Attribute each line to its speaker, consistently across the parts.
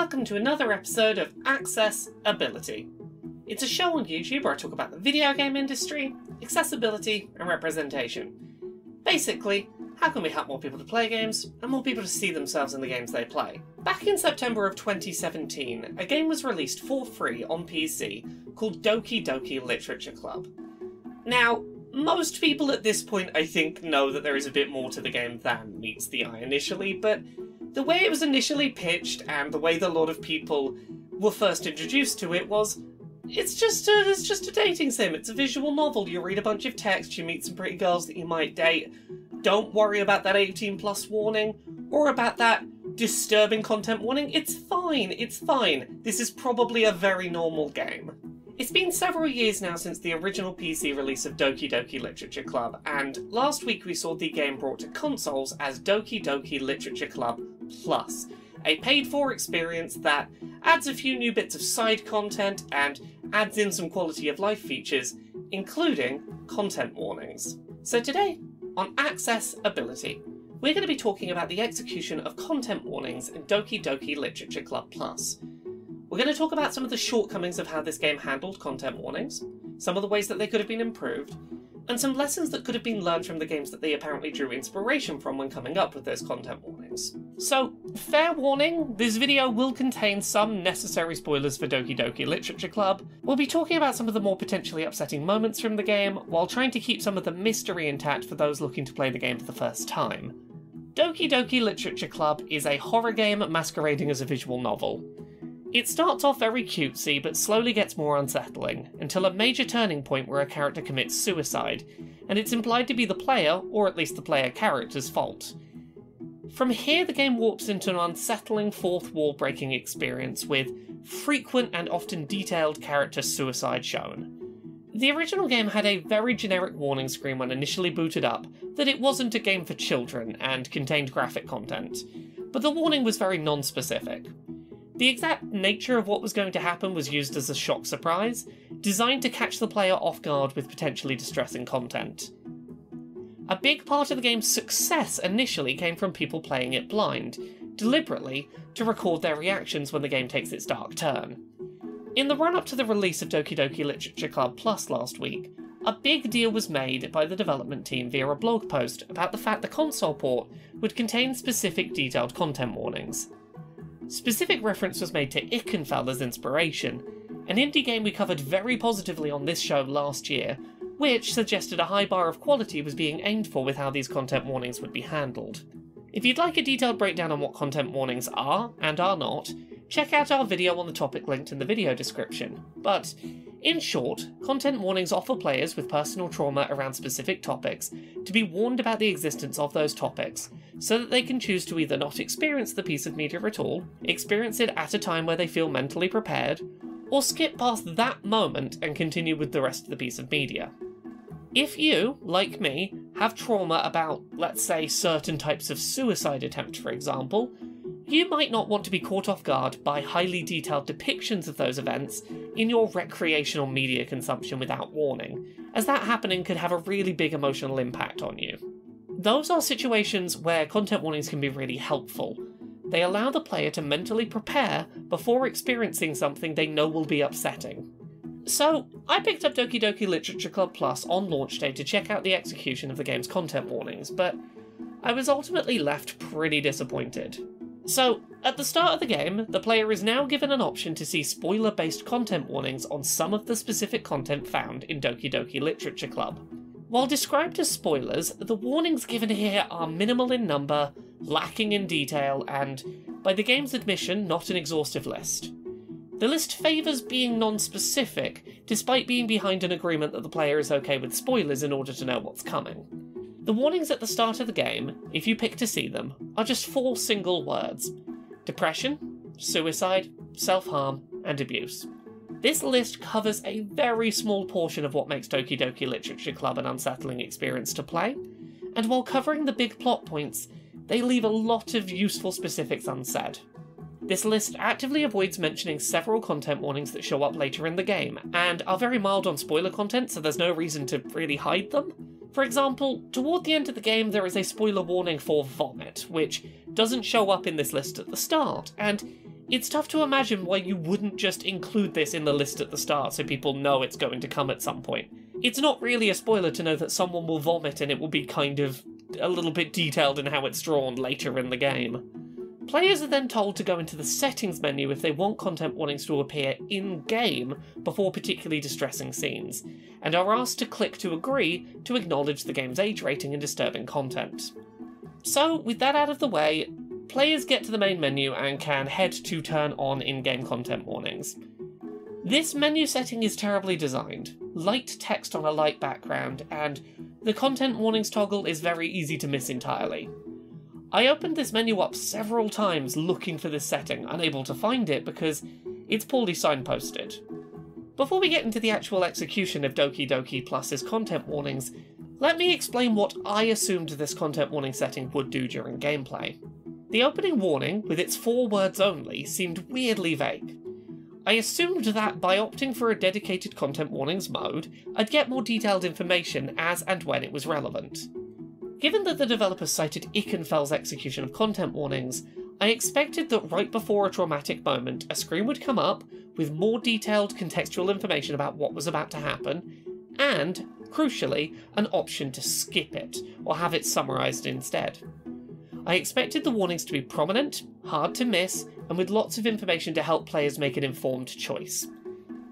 Speaker 1: welcome to another episode of Accessibility. It's a show on YouTube where I talk about the video game industry, accessibility and representation. Basically, how can we help more people to play games and more people to see themselves in the games they play? Back in September of 2017, a game was released for free on PC called Doki Doki Literature Club. Now, most people at this point I think know that there is a bit more to the game than meets the eye initially, but the way it was initially pitched and the way that a lot of people were first introduced to it was, it's just a dating sim, it's a visual novel, you read a bunch of text, you meet some pretty girls that you might date, don't worry about that 18+ warning, or about that disturbing content warning, it's fine, this is probably a very normal game. It's been several years now since the original PC release of Doki Doki Literature Club, and last week we saw the game brought to consoles as Doki Doki Literature Club Plus, a paid-for experience that adds a few new bits of side content and adds in some quality of life features, including content warnings. So today, on Accessibility, we're going to be talking about the execution of content warnings in Doki Doki Literature Club Plus. We're going to talk about some of the shortcomings of how this game handled content warnings, some of the ways that they could have been improved, and some lessons that could have been learned from the games that they apparently drew inspiration from when coming up with those content warnings. So, fair warning, this video will contain some necessary spoilers for Doki Doki Literature Club. We'll be talking about some of the more potentially upsetting moments from the game, while trying to keep some of the mystery intact for those looking to play the game for the first time. Doki Doki Literature Club is a horror game masquerading as a visual novel. It starts off very cutesy, but slowly gets more unsettling, until a major turning point where a character commits suicide, and it's implied to be the player, or at least the player character's fault. From here, the game warps into an unsettling fourth wall breaking experience with frequent and often detailed character suicide shown. The original game had a very generic warning screen when initially booted up that it wasn't a game for children and contained graphic content, but the warning was very non-specific. The exact nature of what was going to happen was used as a shock surprise, designed to catch the player off guard with potentially distressing content. A big part of the game's success initially came from people playing it blind, deliberately, to record their reactions when the game takes its dark turn. In the run-up to the release of Doki Doki Literature Club Plus last week, a big deal was made by the development team via a blog post about the fact the console port would contain specific detailed content warnings. Specific reference was made to Ikenfell as inspiration, an indie game we covered very positively on this show last year, which suggested a high bar of quality was being aimed for with how these content warnings would be handled. If you'd like a detailed breakdown on what content warnings are and are not, check out our video on the topic linked in the video description. But, in short, content warnings offer players with personal trauma around specific topics to be warned about the existence of those topics, so that they can choose to either not experience the piece of media at all, experience it at a time where they feel mentally prepared, or skip past that moment and continue with the rest of the piece of media. If you, like me, have trauma about, let's say, certain types of suicide attempt, for example, you might not want to be caught off guard by highly detailed depictions of those events in your recreational media consumption without warning, as that happening could have a really big emotional impact on you. Those are situations where content warnings can be really helpful. They allow the player to mentally prepare before experiencing something they know will be upsetting. So, I picked up Doki Doki Literature Club Plus on launch day to check out the execution of the game's content warnings, but I was ultimately left pretty disappointed. So, at the start of the game, the player is now given an option to see spoiler-based content warnings on some of the specific content found in Doki Doki Literature Club. While described as spoilers, the warnings given here are minimal in number, lacking in detail, and, by the game's admission, not an exhaustive list. The list favours being non-specific, despite being behind an agreement that the player is okay with spoilers in order to know what's coming. The warnings at the start of the game, if you pick to see them, are just 4 single words: depression, suicide, self-harm, and abuse. This list covers a very small portion of what makes Doki Doki Literature Club an unsettling experience to play, and while covering the big plot points, they leave a lot of useful specifics unsaid. This list actively avoids mentioning several content warnings that show up later in the game, and are very mild on spoiler content, so there's no reason to really hide them. For example, toward the end of the game there is a spoiler warning for vomit, which doesn't show up in this list at the start, and It's tough to imagine why you wouldn't just include this in the list at the start so people know it's going to come at some point. It's not really a spoiler to know that someone will vomit and it will be kind of a little bit detailed in how it's drawn later in the game. Players are then told to go into the settings menu if they want content warnings to appear in-game before particularly distressing scenes, and are asked to click to agree to acknowledge the game's age rating and disturbing content. So, with that out of the way, players get to the main menu and can head to turn on in-game content warnings. This menu setting is terribly designed, light text on a light background, and the content warnings toggle is very easy to miss entirely. I opened this menu up several times looking for this setting, unable to find it because it's poorly signposted. Before we get into the actual execution of Doki Doki Plus's content warnings, let me explain what I assumed this content warning setting would do during gameplay. The opening warning, with its 4 words only, seemed weirdly vague. I assumed that by opting for a dedicated content warnings mode, I'd get more detailed information as and when it was relevant. Given that the developers cited Ikenfell's execution of content warnings, I expected that right before a traumatic moment, a screen would come up with more detailed contextual information about what was about to happen, and, crucially, an option to skip it, or have it summarised instead. I expected the warnings to be prominent, hard to miss, and with lots of information to help players make an informed choice.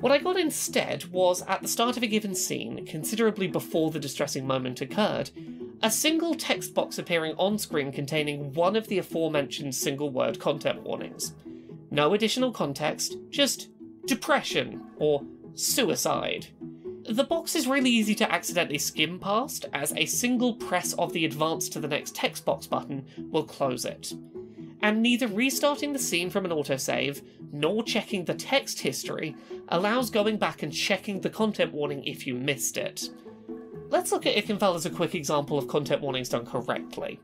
Speaker 1: What I got instead was, at the start of a given scene, considerably before the distressing moment occurred, a single text box appearing on screen containing one of the aforementioned single-word content warnings. No additional context, just depression, or suicide. The box is really easy to accidentally skim past, as a single press of the advance to the next text box button will close it. And neither restarting the scene from an autosave, nor checking the text history, allows going back and checking the content warning if you missed it. Let's look at Ikenfell as a quick example of content warnings done correctly.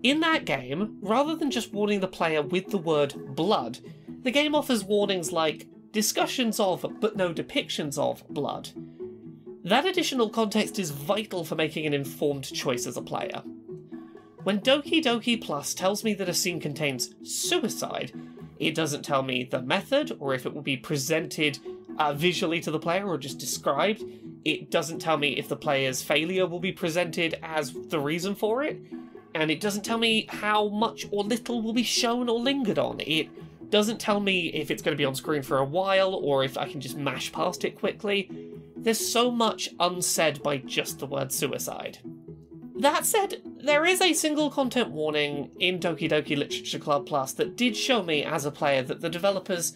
Speaker 1: In that game, rather than just warning the player with the word blood, the game offers warnings like discussions of, but no depictions of, blood. That additional context is vital for making an informed choice as a player. When Doki Doki Plus tells me that a scene contains suicide, it doesn't tell me the method, or if it will be presented visually to the player or just described. It doesn't tell me if the player's failure will be presented as the reason for it, and it doesn't tell me how much or little will be shown or lingered on. It doesn't tell me if it's going to be on screen for a while, or if I can just mash past it quickly. There's so much unsaid by just the word suicide. That said, there is a single content warning in Doki Doki Literature Club Plus that did show me as a player that the developers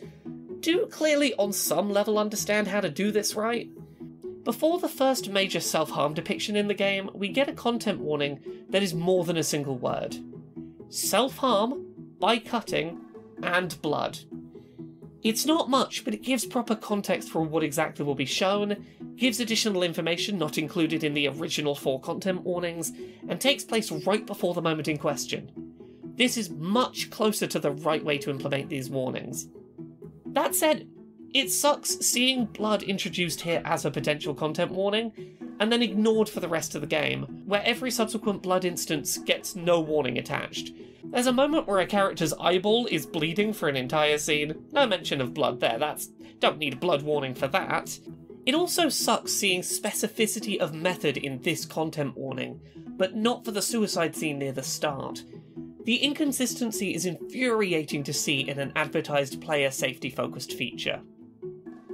Speaker 1: do clearly on some level understand how to do this right. Before the first major self-harm depiction in the game, we get a content warning that is more than a single word. Self-harm, by cutting, and blood. It's not much, but it gives proper context for what exactly will be shown, gives additional information not included in the original 4 content warnings, and takes place right before the moment in question. This is much closer to the right way to implement these warnings. That said, it sucks seeing blood introduced here as a potential content warning, and then ignored for the rest of the game, where every subsequent blood instance gets no warning attached. There's a moment where a character's eyeball is bleeding for an entire scene. No mention of blood there, don't need a blood warning for that. It also sucks seeing specificity of method in this content warning, but not for the suicide scene near the start. The inconsistency is infuriating to see in an advertised player safety-focused feature.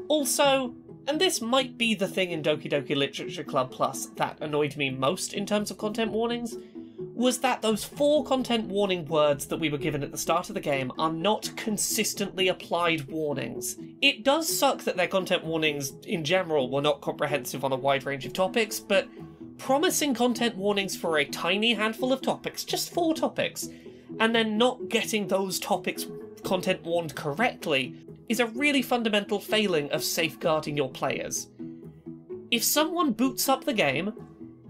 Speaker 1: Also, and this might be the thing in Doki Doki Literature Club Plus that annoyed me most in terms of content warnings, was that those 4 content warning words that we were given at the start of the game are not consistently applied warnings. It does suck that their content warnings in general were not comprehensive on a wide range of topics, but promising content warnings for a tiny handful of topics, just 4 topics, and then not getting those topics content warned correctly is a really fundamental failing of safeguarding your players. If someone boots up the game,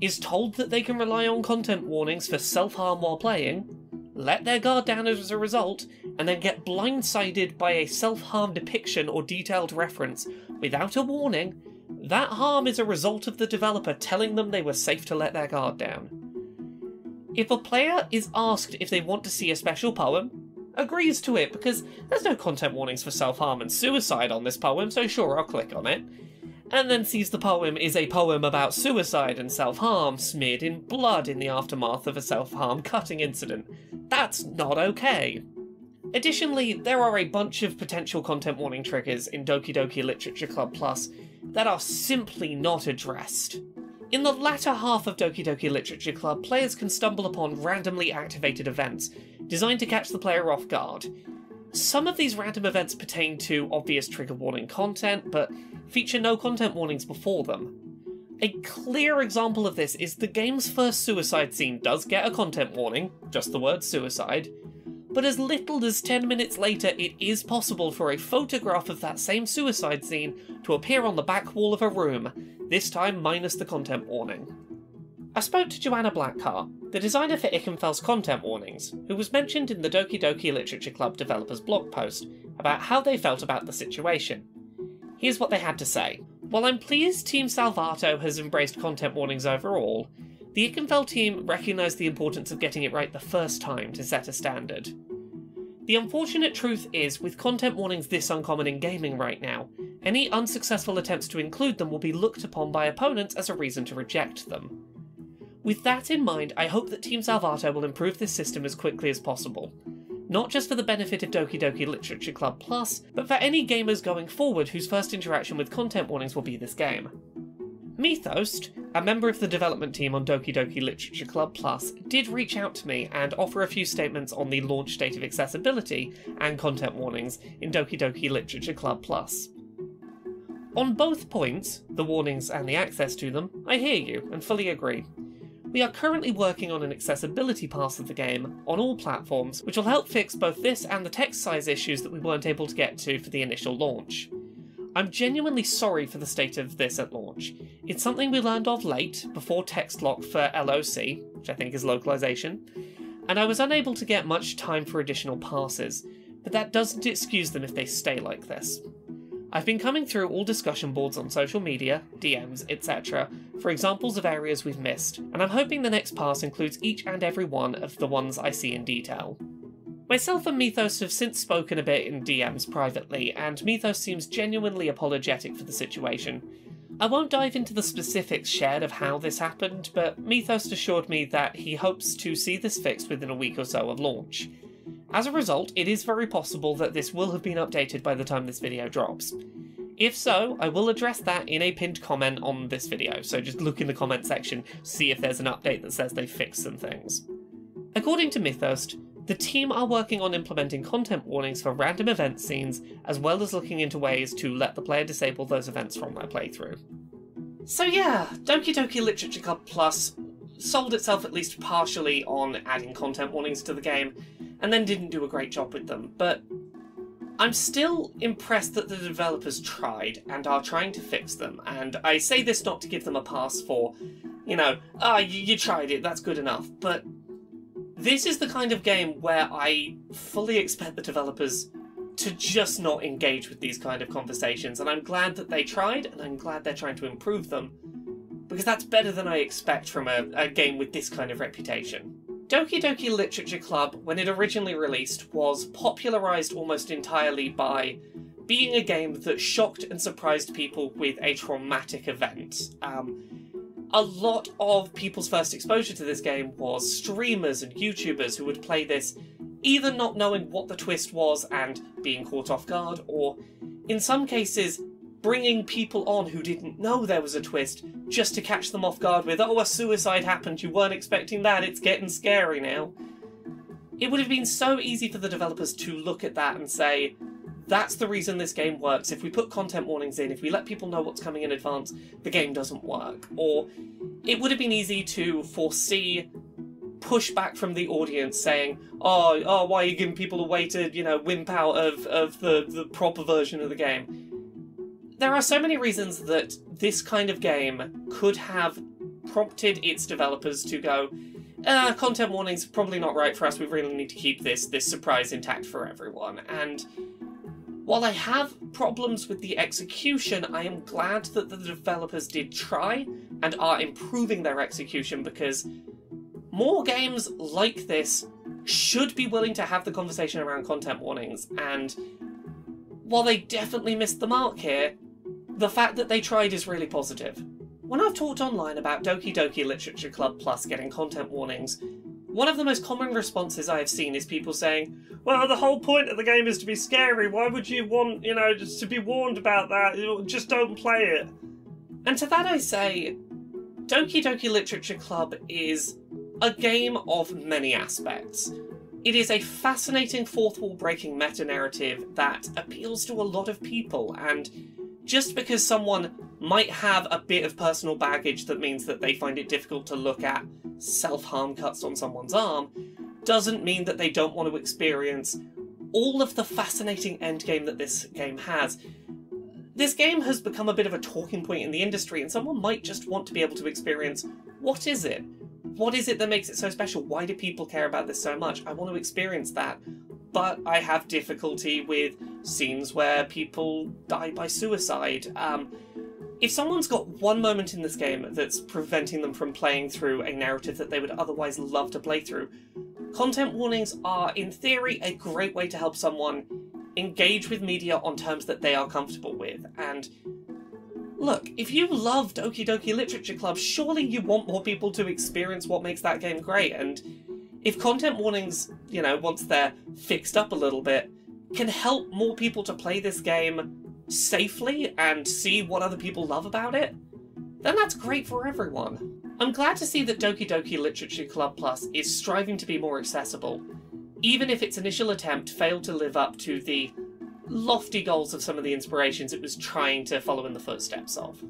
Speaker 1: is told that they can rely on content warnings for self-harm while playing, let their guard down as a result, and then get blindsided by a self-harm depiction or detailed reference without a warning, that harm is a result of the developer telling them they were safe to let their guard down. If a player is asked if they want to see a special poem, agrees to it because there's no content warnings for self-harm and suicide on this poem, so sure, I'll click on it. And then sees the poem is a poem about suicide and self-harm smeared in blood in the aftermath of a self-harm cutting incident. That's not okay. Additionally, there are a bunch of potential content warning triggers in Doki Doki Literature Club Plus that are simply not addressed. In the latter half of Doki Doki Literature Club, players can stumble upon randomly activated events designed to catch the player off guard. Some of these random events pertain to obvious trigger warning content, but feature no content warnings before them. A clear example of this is the game's first suicide scene does get a content warning, just the word suicide, but as little as 10 minutes later it is possible for a photograph of that same suicide scene to appear on the back wall of a room, this time minus the content warning. I spoke to Joanna Blackheart, the designer for Ikenfell's content warnings, who was mentioned in the Doki Doki Literature Club developers blog post about how they felt about the situation. Here's what they had to say. While I'm pleased Team Salvato has embraced content warnings overall, the Ikenfell team recognised the importance of getting it right the first time to set a standard. The unfortunate truth is, with content warnings this uncommon in gaming right now, any unsuccessful attempts to include them will be looked upon by opponents as a reason to reject them. With that in mind, I hope that Team Salvato will improve this system as quickly as possible. Not just for the benefit of Doki Doki Literature Club Plus, but for any gamers going forward whose first interaction with content warnings will be this game. Mythos, a member of the development team on Doki Doki Literature Club Plus, did reach out to me and offer a few statements on the launch state of accessibility and content warnings in Doki Doki Literature Club Plus. On both points, the warnings and the access to them, I hear you and fully agree. We are currently working on an accessibility pass of the game on all platforms, which will help fix both this and the text size issues that we weren't able to get to for the initial launch. I'm genuinely sorry for the state of this at launch. It's something we learned of late, before text lock for LOC, which I think is localization, and I was unable to get much time for additional passes, but that doesn't excuse them if they stay like this. I've been coming through all discussion boards on social media, DMs, etc. for examples of areas we've missed, and I'm hoping the next pass includes each and every one of the ones I see in detail. Myself and Mythos have since spoken a bit in DMs privately, and Mythos seems genuinely apologetic for the situation. I won't dive into the specifics shared of how this happened, but Mythos assured me that he hopes to see this fixed within a week or so of launch. As a result, it is very possible that this will have been updated by the time this video drops. If so, I will address that in a pinned comment on this video, so just look in the comment section to see if there's an update that says they've fixed some things. According to Mythos, the team are working on implementing content warnings for random event scenes, as well as looking into ways to let the player disable those events from their playthrough. So yeah, Doki Doki Literature Club Plus sold itself at least partially on adding content warnings to the game, and then didn't do a great job with them, but I'm still impressed that the developers tried and are trying to fix them, and I say this not to give them a pass for, you tried it, that's good enough, but this is the kind of game where I fully expect the developers to just not engage with these kind of conversations, and I'm glad that they tried, and I'm glad they're trying to improve them, because that's better than I expect from a game with this kind of reputation. Doki Doki Literature Club, when it originally released, was popularised almost entirely by being a game that shocked and surprised people with a traumatic event. A lot of people's first exposure to this game was streamers and YouTubers who would play this either not knowing what the twist was and being caught off guard, or in some cases bringing people on who didn't know there was a twist just to catch them off guard with, oh, a suicide happened, you weren't expecting that, it's getting scary now. It would have been so easy for the developers to look at that and say, that's the reason this game works. If we put content warnings in, if we let people know what's coming in advance, the game doesn't work. Or it would have been easy to foresee pushback from the audience saying, oh, why are you giving people a way to, wimp out of the proper version of the game? There are so many reasons that this kind of game could have prompted its developers to go, content warnings probably not right for us, we really need to keep this surprise intact for everyone. And while I have problems with the execution, I am glad that the developers did try and are improving their execution, because more games like this should be willing to have the conversation around content warnings, and while they definitely missed the mark here, the fact that they tried is really positive. When I've talked online about Doki Doki Literature Club Plus getting content warnings, one of the most common responses I have seen is people saying, well, the whole point of the game is to be scary, why would you want, just to be warned about that, just don't play it. And to that I say, Doki Doki Literature Club is a game of many aspects. It is a fascinating fourth wall breaking meta-narrative that appeals to a lot of people, and just because someone might have a bit of personal baggage that means that they find it difficult to look at self-harm cuts on someone's arm, doesn't mean that they don't want to experience all of the fascinating endgame that this game has. This game has become a bit of a talking point in the industry, and someone might just want to be able to experience, what is it? What is it that makes it so special? Why do people care about this so much? I want to experience that, but I have difficulty with scenes where people die by suicide. If someone's got one moment in this game that's preventing them from playing through a narrative that they would otherwise love to play through, content warnings are, in theory, a great way to help someone engage with media on terms that they are comfortable with. And look, if you love Doki Doki Literature Club, surely you want more people to experience what makes that game great, and if content warnings, once they're fixed up a little bit, can help more people to play this game safely and see what other people love about it, then that's great for everyone. I'm glad to see that Doki Doki Literature Club Plus is striving to be more accessible, even if its initial attempt failed to live up to the lofty goals of some of the inspirations it was trying to follow in the footsteps of.